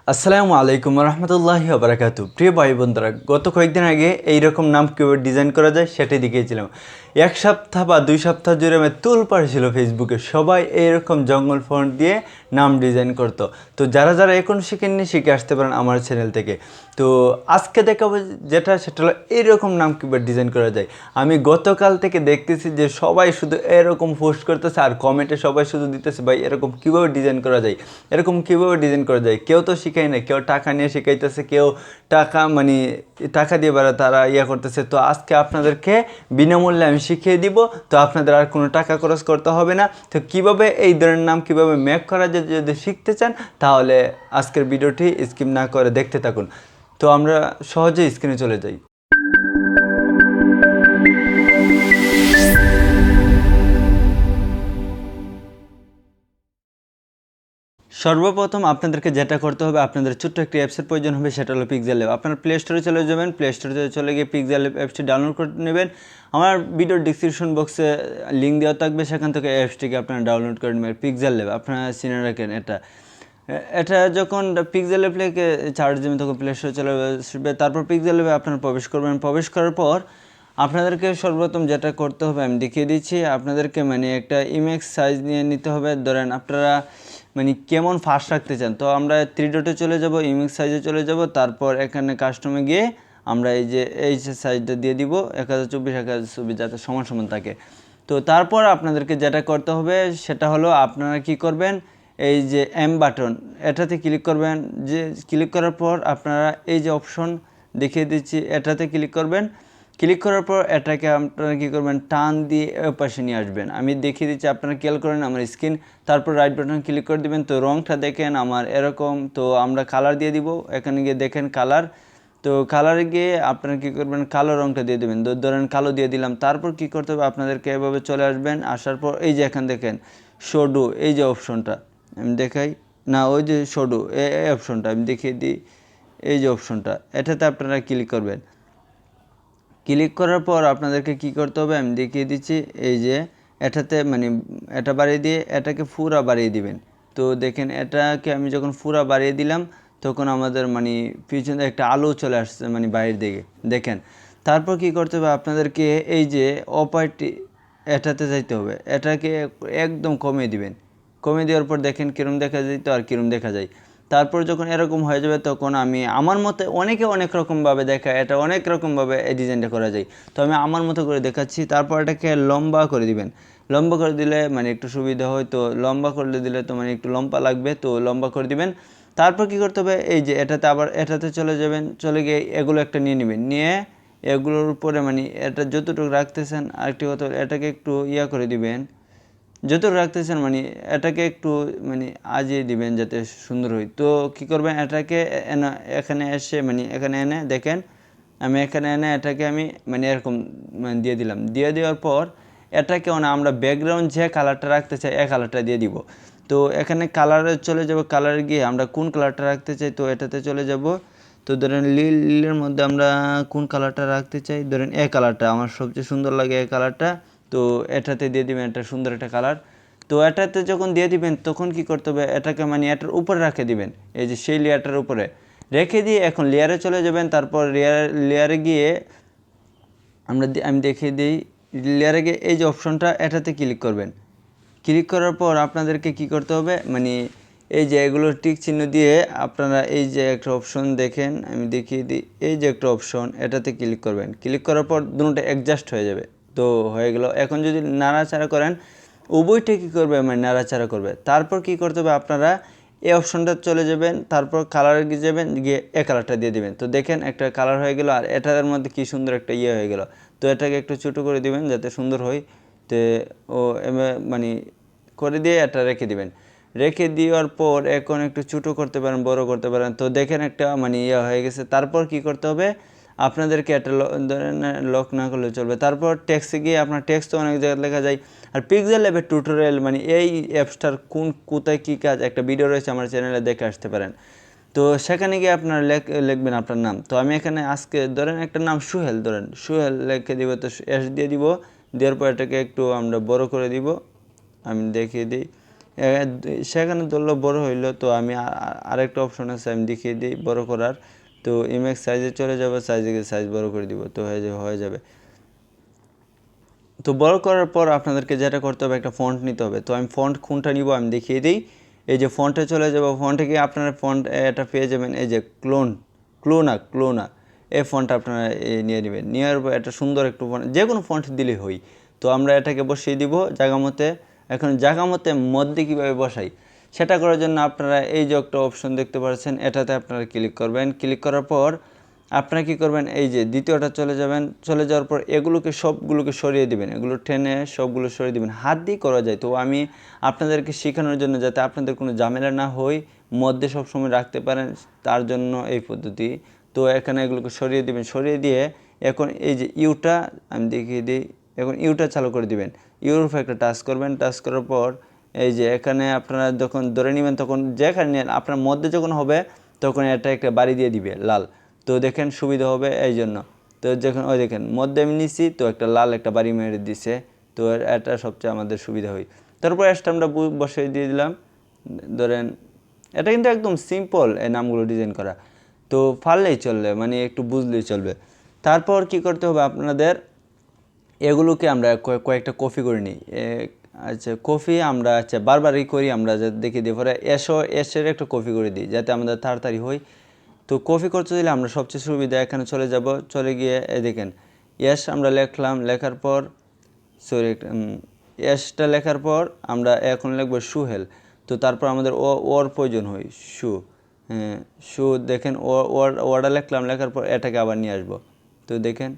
আসসালামু আলাইকুম রহমতুল্লাহি ওবারাকাতু। প্রিয় ভাই বন্ধুরা, গত কয়েকদিন আগে এইরকম নাম কীভাবে ডিজাইন করা যায় সেটাই দেখিয়েছিলাম। এক সপ্তাহ বা 2 সপ্তাহ জুড়ে আমি তোলপাড় ছিল ফেসবুকে, সবাই এইরকম জঙ্গল ফন্ট দিয়ে নাম ডিজাইন করতো। তো যারা যারা এখন শিখেননি শিখে আসতে পারেন আমার চ্যানেল থেকে। তো আজকে দেখাবো সেটা হলো এইরকম নাম কীভাবে ডিজাইন করা যায়। আমি গতকাল থেকে দেখতেছি যে সবাই শুধু এরকম পোস্ট করতেছে আর কমেন্টে সবাই শুধু দিতেছে ভাই এরকম কীভাবে ডিজাইন করা যায়, এরকম কীভাবে ডিজাইন করা যায়। কেউ তো শিখাই না, কেউ টাকা নিয়ে শিখাইতেছে, কেউ টাকা দিয়ে তারা করতেছে। তো আজকে আপনাদেরকে বিনামূল্যে আমি শিখিয়ে দিব। তো আপনাদের আর কোনো টাকা খরচ করতে হবে না। তো কিভাবে এই ধরনের নাম কিভাবে মেক করা যায় যদি শিখতে চান তাহলে আজকের ভিডিওটি স্কিপ না করে দেখতে থাকুন। তো আমরা সহজেই স্ক্রিনে চলে যাই। সর্বপ্রথম আপনাদেরকে যেটা করতে হবে, আপনাদের ছোট্ট একটি অ্যাপসের প্রয়োজন হবে, সেটা হলো পিক্সেল ল্যাব। আপনারা প্লে স্টোরে চলে যাবেন, প্লে স্টোরে চলে গিয়ে পিক্সেল ল্যাব অ্যাপসটি ডাউনলোড করে নেবেন। আমার ভিডিওর ডিসক্রিপশন বক্সে লিঙ্ক দেওয়া থাকবে, সেখান থেকে অ্যাপসটিকে আপনারা ডাউনলোড করে নেবেন। পিক্সেল ল্যাব আপনারা চিনে রাখেন। এটা যখন পিক্সেল ল্যাবকে চার্জ দেবেন তখন প্লে স্টোরে চলে আসবে। তারপর পিক্সেল ল্যাবে আপনারা প্রবেশ করবেন। প্রবেশ করার পর আপনাদেরকে সর্বপ্রথম যেটা করতে হবে আমি দেখিয়ে দিচ্ছি। আপনাদেরকে একটা ইমেজ সাইজ নিয়ে নিতে হবে। ধরেন আপনারা কেমন ফাস্ট রাখতে চান। তো আমরা 3 ডটে চলে যাব, ইমেজ সাইজে চলে যাব। তারপর এখানে কাস্টমে গিয়ে আমরা এই যে সাইজটা দিয়ে দিব 1024x1024 যাতে সমান সমান থাকে। তো তারপর আপনাদেরকে যেটা করতে হবে সেটা হলো আপনারা কি করবেন, এই যে এম বাটন এটাতে ক্লিক করবেন। যে ক্লিক করার পর আপনারা এই যে অপশন দেখিয়ে দিচ্ছি এটাতে ক্লিক করবেন। ক্লিক করার পর এটাকে আপনারা কী করবেন, টান দিয়ে পাশে নিয়ে আসবেন। আমি দেখিয়ে দিচ্ছি, আপনারা খেয়াল করেন আমার স্ক্রিন। তারপর রাইট বাটন ক্লিক করে দিবেন। তো রঙটা দেখেন আমার এরকম। তো আমরা কালার দিয়ে দিব। এখানে গিয়ে দেখেন কালার। তো কালারে গিয়ে আপনারা কী করবেন, কালো রঙটা দিয়ে দেবেন। ধরেন কালো দিয়ে দিলাম। তারপর কী করতে হবে, আপনাদেরকে এভাবে চলে আসবেন। আসার পর এই যে এখানে দেখেন শোডো, এই যে অপশনটা আমি দেখাই না, ওই যে শোডো এই অপশনটা আমি দেখিয়ে দিই। এই যে অপশনটা এটাতে আপনারা ক্লিক করবেন। ক্লিক করার পর আপনাদেরকে কি করতে হবে আমি দেখিয়ে দিচ্ছি। এই যে এটাতে এটা বাড়িয়ে দিয়ে এটাকে পুরা বাড়িয়ে দিবেন। তো দেখেন এটাকে আমি যখন পুরা বাড়িয়ে দিলাম তখন আমাদের পিছনে একটা আলো চলে আসছে বাইরের দিকে দেখেন। তারপর কি করতে হবে আপনাদেরকে, এই যে অপারেটি এটাতে যাইতে হবে, এটাকে একদম কমিয়ে দিবেন। কমিয়ে দেওয়ার পর দেখেন কীরকম দেখা যায়, তো আর কীরকম দেখা যায়। তারপর যখন এরকম হয়ে যাবে তখন আমি আমার মতে, অনেকে অনেক রকমভাবে দেখায়, এটা অনেক রকমভাবে এই ডিজাইনটা করা যায়। তো আমি আমার মতো করে দেখাচ্ছি। তারপর এটাকে লম্বা করে দিবেন। লম্বা করে দিলে একটু সুবিধা হয়। তো লম্বা করে দিলে তো একটু লম্বা লাগবে, তো লম্বা করে দিবেন। তারপর কি করতে হবে, এই যে এটাতে চলে যাবেন। চলে গিয়ে এগুলো একটা নিয়ে নেবেন। নিয়ে এগুলোর উপরে এটা যতটুকু রাখতেছেন, আরেকটি কথা এটাকে একটু করে দিবেন। যতটুকু রাখতেছেন এটাকে একটু আজিয়ে দিবেন যাতে সুন্দর হয়। তো কী করবেন, এটাকে এখানে এসে এখানে এনে দেখেন, আমি এখানে এনে এটাকে আমি এরকম দিয়ে দিলাম। দিয়ে দেওয়ার পর এটাকে আমরা ব্যাকগ্রাউন্ড যে কালারটা রাখতে চাই এই কালারটা দিয়ে দিব। তো এখানে কালারে চলে যাব। কালারে গিয়ে আমরা কোন কালারটা রাখতে চাই তো এটাতে চলে যাব। তো ধরেন লিলের মধ্যে আমরা কোন কালারটা রাখতে চাই, ধরেন এই কালারটা আমার সবচেয়ে সুন্দর লাগে, এই কালারটা। তো এটাতে দিয়ে দিবেন, এটা সুন্দর একটা কালার। তো এটাতে যখন দিয়ে দিবেন তখন কি করতে হবে, এটাকে এটার উপরে রেখে দিবেন। এই যে সেই লেয়ারটার উপরে রেখে দিয়ে এখন লেয়ারে চলে যাবেন। তারপর লেয়ারে গিয়ে আমি দেখিয়ে দিই। লেয়ারে গিয়ে এই যে অপশনটা এটাতে ক্লিক করবেন। ক্লিক করার পর আপনাদেরকে কি করতে হবে, এই যে এগুলো টিক চিহ্ন দিয়ে আপনারা এই যে একটা অপশন দেখেন, আমি দেখিয়ে দিই। এই যে একটা অপশন এটাতে ক্লিক করবেন। ক্লিক করার পর দুটোটা অ্যাডজাস্ট হয়ে যাবে। তো হয়ে গেল। এখন যদি নাড়াচাড়া করেন উভয়টা কী করবে, নাড়াচাড়া করবে। তারপর কি করতে হবে, আপনারা এই অপশনটা চলে যাবেন। তারপর কালারে গিয়ে যাবেন, গিয়ে এ কালারটা দিয়ে দিবেন। তো দেখেন একটা কালার হয়ে গেল। আর এটার মধ্যে কি সুন্দর একটা হয়ে গেল। তো এটাকে একটু ছোটো করে দিবেন যাতে সুন্দর হয়। তো ও করে দিয়ে এটা রেখে দিবেন। রেখে দেওয়ার পর এখন একটু ছোটো করতে পারেন, বড় করতে পারেন। তো দেখেন একটা হয়ে গেছে। তারপর কি করতে হবে, আপনাদেরকে একটা ধরেন লক না করলে চলবে। তারপর টেক্সটে গিয়ে আপনার টেক্সট তো অনেক জায়গায় লেখা যায়। আর পিক্সেল ল্যাবের টিউটোরিয়াল এই অ্যাপসটার কোথায় কী কাজ একটা ভিডিও রয়েছে আমার চ্যানেলে, দেখে আসতে পারেন। তো সেখানে গিয়ে আপনার লিখবেন আপনার নাম। তো আমি এখানে আজকে ধরেন একটা নাম সুহেল, ধরেন সুহেল লিখে দিব। তো এস দিয়ে দিব। দেওয়ার পর এটাকে একটু আমরা বড় করে দিব। আমি দেখিয়ে দিই। সেখানে ধরলো বড় হইলো, তো আমি আরেকটা অপশন আছে, আমি দেখিয়ে দিই বড় করার। তো ইমেজ সাইজে চলে যাবো, সাইজে গিয়ে সাইজ বড় করে দিব, তো হয়ে যাবে। তো বড় করার পর আপনাদেরকে যেটা করতে হবে, একটা ফন্ট নিতে হবে। তো আমি ফন্ট কোনটা নিব আমি দেখিয়ে দিই। এই যে ফন্টে চলে যাব, ফন্টে গিয়ে আপনারা ফন্ট এটা পেয়ে যাবেন, এই যে ক্লোনা এই ফন্ট আপনারা নিয়ে নেবেন। নেওয়ার পর একটা সুন্দর একটু ফন্ট, যে কোনো ফন্ট দিলেই হই। তো আমরা এটাকে বসিয়ে দিব জায়গা মতে। এখন জায়গা মতে মধ্যে কীভাবে বসাই সেটা করার জন্য আপনারা এই যে একটা অপশন দেখতে পাচ্ছেন, এটাতে আপনারা ক্লিক করবেন। ক্লিক করার পর আপনারা কী করবেন, এই যে দ্বিতীয়টা চলে যাবেন। চলে যাওয়ার পর সবগুলোকে সরিয়ে দিবেন, এগুলো টেনে সবগুলো সরিয়ে দিবেন। হাত দিয়ে করা যায়, তো আমি আপনাদেরকে শেখানোর জন্য যাতে আপনাদের কোনো ঝামেলা না হয়, মধ্যে সবসময় রাখতে পারেন, তার জন্য এই পদ্ধতি। তো এখানে এগুলোকে সরিয়ে দিবেন, সরিয়ে দিয়ে এখন এই যে ইউটা আমি দেখিয়ে দিই, এখন ইউটা চালু করে দিবেন। ইউর উপর একটা টাচ করবেন, টাচ করার পর এই যে এখানে আপনারা যখন ধরে নেবেন, তখন যেখানে নেন আপনার মধ্যে যখন হবে তখন এটা একটা বাড়ি দিয়ে দিবে লাল। তো দেখেন সুবিধা হবে এই জন্য। তো যখন ওই দেখেন মধ্যে আমি নিছি, তো একটা লাল একটা বাড়ি মেরে দিছে, তো এটা সবচেয়ে আমাদের সুবিধা হয়। তারপর স্ট্যাম্পটা বসিয়ে দিয়ে দিলাম। ধরেন এটা কিন্তু একদম সিম্পল এই নামগুলো ডিজাইন করা, তো পারলেই চলবে, মানে একটু বুঝলেই চলবে। তারপর কি করতে হবে আপনাদের, এগুলোকে আমরা কয়েকটা কপি করে নিই। আচ্ছা কপি আমরা বারবারই করি, আমরা যাতে দেখি দিয়ে পরে এসের একটা কপি করে দিই যাতে আমাদের তাড়াতাড়ি হয়। তো কপি করতে দিলে আমরা সবচেয়ে সুবিধা, এখানে চলে যাব, চলে গিয়ে দেখেন এস আমরা লিখলাম, লেখার পর এসটা লেখার পর আমরা এখন লিখবো সুহেল। তো তারপর আমাদের ওর প্রয়োজন হয় শু দেখেন ওটা লিখলাম, লেখার পর এটাকে আবার নিয়ে আসবো। তো দেখেন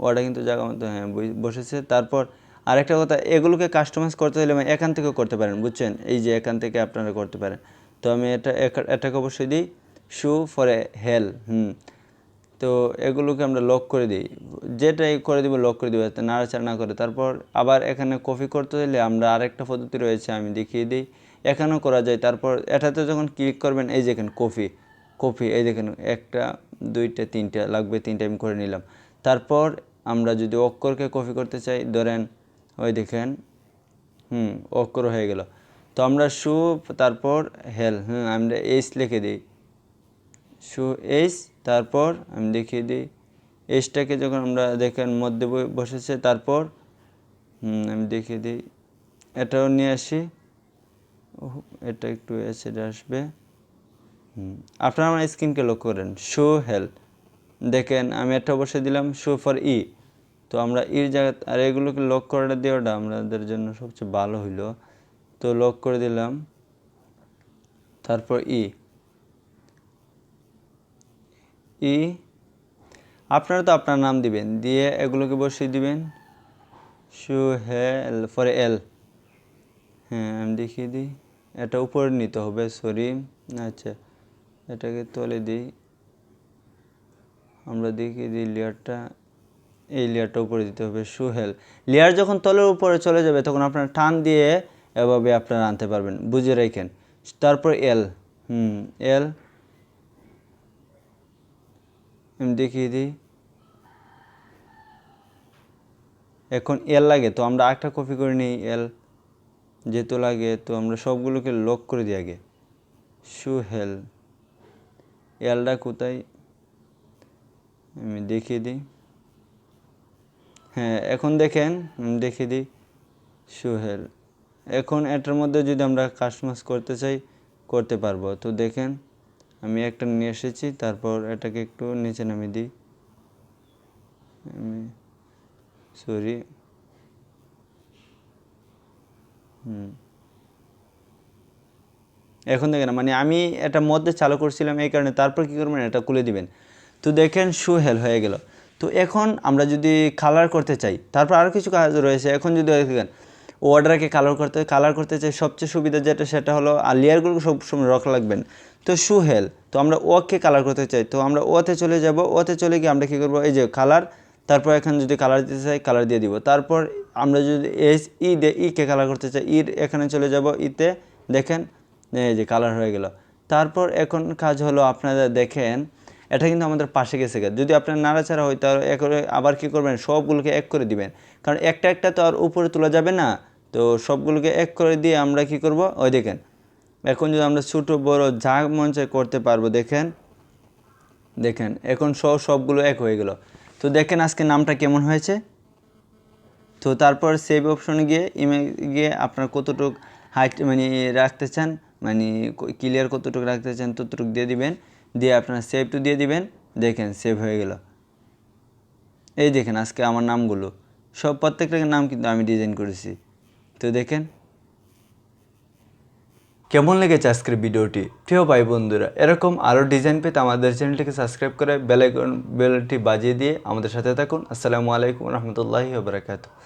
ওটা কিন্তু জায়গা মতো বসেছে। তারপর আরেকটা কথা, এগুলোকে কাস্টমাইজ করতে হলে এখান থেকেও করতে পারেন, বুঝছেন, এই যে এখান থেকে আপনারা করতে পারেন। তো আমি এটাকে অবশ্যই দিই শু ফর এ হেল। তো এগুলোকে আমরা লক করে দিই, যেটাই করে দিব লক করে দিব যাতে নাড়াচাড়া না করে। তারপর আবার এখানে কপি করতে হলে আমরা আরেকটা পদ্ধতি রয়েছে, আমি দেখিয়ে দিই, এখানেও করা যায়। তারপর এটাতে যখন ক্লিক করবেন, এই দেখেন কপি এই দেখেন একটা দুইটা তিনটা লাগবে, তিনটা আমি করে নিলাম। তারপর আমরা যদি অক্ষরকে কপি করতে চাই, ধরেন ওই দেখেন অক্ষর হয়ে গেল। তো আমরা শু তারপর হেল আমরা এইচ লিখে দিই, শু এইচ। তারপর আমি দেখিয়ে দিই এইচটাকে যখন আমরা দেখেন মধ্যে বসেছে, তারপর আমি দেখিয়ে দিই, এটাও নিয়ে আসি, এটা একটু এসে আসবে। আপনারা আমার স্ক্রিনকে লক্ষ্য করেন, শো হেল দেখেন আমি এটা বসে দিলাম শো ফর ই। তো আমরা ইর জায়গা, আর এগুলোকে লক করে দেওয়াটা আমাদের জন্য সবচেয়ে ভালো হইলো। তো লক করে দিলাম, তারপর ই আপনারা তো আপনার নাম দিবেন, দিয়ে এগুলোকে বসিয়ে দিবেন শু হেল ফর এল। আমি দেখিয়ে দিই, এটা উপরে নিতে হবে, সরি। আচ্ছা এটাকে তলে দিই, আমরা দেখিয়ে দিই লেয়ারটা, এই লেয়ারটা উপরে দিতে হবে সুহেল। লেয়ার যখন তলের উপরে চলে যাবে তখন আপনারা টান দিয়ে এভাবে আপনারা আনতে পারবেন, বুঝে রাখেন। তারপর এল এল আমি দেখিয়ে দিই, এখন এল লাগে, তো আমরা একটা কপি করে নিই, এল যেহেতু লাগে, তো আমরা সবগুলোকে লক করে দিই আগে সুহেল। এলটা কোথায় আমি দেখিয়ে দিই, এখন দেখেন দেখিয়ে দিই সুহেল। এখন এটার মধ্যে যদি আমরা কাস্টমাইজ করতে চাই করতে পারবো। তো দেখেন আমি একটা নিয়ে এসেছি, তারপর এটাকে একটু নিচে নামিয়ে দিই, আমি সরি এখন দেখেন মানে আমি এটা মধ্যে চালু করছিলাম এই কারণে। তারপর কী করবেন, এটা খুলে দিবেন, তো দেখেন সুহেল হয়ে গেল। তো এখন আমরা যদি কালার করতে চাই, তারপর আরও কিছু কাজ রয়েছে। এখন যদি দেখেন অর্ডারকে কালার করতে চাই, সবচেয়ে সুবিধা যেটা সেটা হলো, আর লেয়ারগুলো সবসময় রাখা লাগবেন। তো সুহেল, তো আমরা ওকে কালার করতে চাই, তো আমরা ওতে চলে যাব, ওতে চলে গিয়ে আমরা কী করবো, এই যে কালার, তারপর এখানে যদি কালার দিতে চাই কালার দিয়ে দিব। তারপর আমরা যদি ইকে কালার করতে চাই, এখানে চলে যাব, ইতে দেখেন এই যে কালার হয়ে গেল। তারপর এখন কাজ হলো আপনারা দেখেন এটা কিন্তু আমাদের পাশে গেছে, যদি আপনার নাড়াচাড়া হয় তাহলে আবার কী করবেন, সবগুলোকে এক করে দিবেন, কারণ একটা একটা তো আর উপরে তোলা যাবে না। তো সবগুলোকে এক করে দিয়ে আমরা কি করব, ওই দেখেন এখন যদি আমরা ছোটো বড় যা মন চায় করতে পারবো। দেখেন দেখেন এখন সবগুলো এক হয়ে গেল। তো দেখেন আজকে নামটা কেমন হয়েছে। তো তারপর সেভ অপশনে গিয়ে গিয়ে আপনার কতটুকু হাইট মানে রাখতে চান, মানে ক্লিয়ার কতটুকু রাখতে চান ততটুকু দিয়ে দিবেন, দিয়ে আপনার সেভ টু দিয়ে দিবেন। দেখেন সেভ হয়ে গেল। এই দেখেন আজকে আমার নামগুলো সব প্রত্যেকটা নাম কিন্তু আমি ডিজাইন করেছি। তো দেখেন কেমন লেগেছে আজকের ভিডিওটি। প্রিয় ভাই বন্ধুরা, এরকম আরও ডিজাইন পেতে আমাদের চ্যানেলটিকে সাবস্ক্রাইব করে বেলটি বাজিয়ে দিয়ে আমাদের সাথে থাকুন। আসসালামু আলাইকুম রহমতুল্লাহি ওয়া বারাকাতুহু।